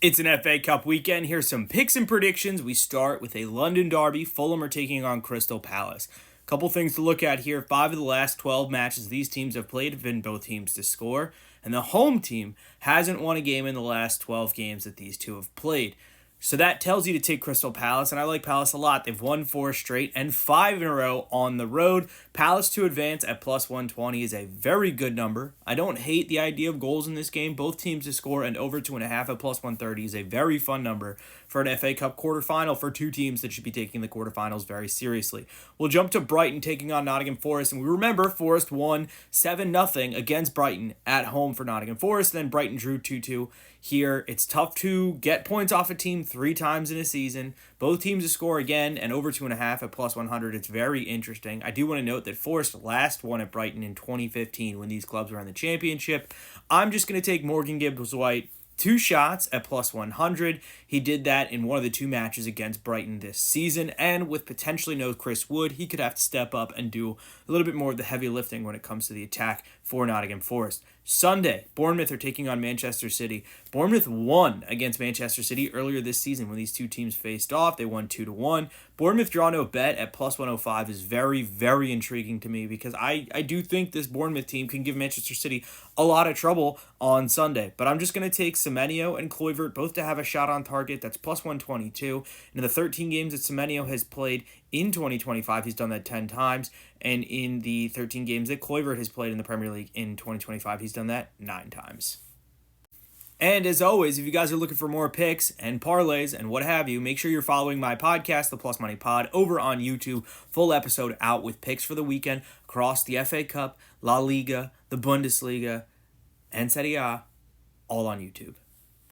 It's an FA Cup weekend. Here's some picks and predictions. We start with a London derby. Fulham are taking on Crystal Palace. Couple things to look at here. 5 of the last 12 matches these teams have played have been both teams to score, and the home team hasn't won a game in the last 12 games that these two have played. So that tells you to take Crystal Palace, and I like Palace a lot. They've won 4 straight and 5 in a row on the road. Palace to advance at plus 120 is a very good number. I don't hate the idea of goals in this game. Both teams to score and over 2.5 at plus 130 is a very fun number for an FA Cup quarterfinal for two teams that should be taking the quarterfinals very seriously. We'll jump to Brighton taking on Nottingham Forest, and we remember Forest won 7-0 against Brighton at home for Nottingham Forest, then Brighton drew 2-2 here. It's tough to get points off a team 3 times in a season. Both teams to score again and over 2.5 at plus 100. It's very interesting. I do want to note that Forest last won at Brighton in 2015 when these clubs were in the championship. I'm just going to take Morgan Gibbs-White 2 shots at plus 100. He did that in one of the 2 matches against Brighton this season, and with potentially no Chris Wood, he could have to step up and do a little bit more of the heavy lifting when it comes to the attack for Nottingham Forest. Sunday, Bournemouth are taking on Manchester City. Bournemouth won against Manchester City earlier this season when these two teams faced off. They won 2-1. Bournemouth draw no bet at plus 105 is very, very intriguing to me because I do think this Bournemouth team can give Manchester City a lot of trouble on Sunday. But I'm just going to take Semenyo and Kluivert both to have a shot on target. That's plus 122. In the 13 games that Semenyo has played in 2025, he's done that 10 times. And in the 13 games that Kluivert has played in the Premier League in 2025, he's done that 9 times. And as always, if you guys are looking for more picks and parlays and what have you, make sure you're following my podcast, The Plus Money Pod, over on YouTube. Full episode out with picks for the weekend across the FA Cup, La Liga, the Bundesliga, and Serie A, all on YouTube.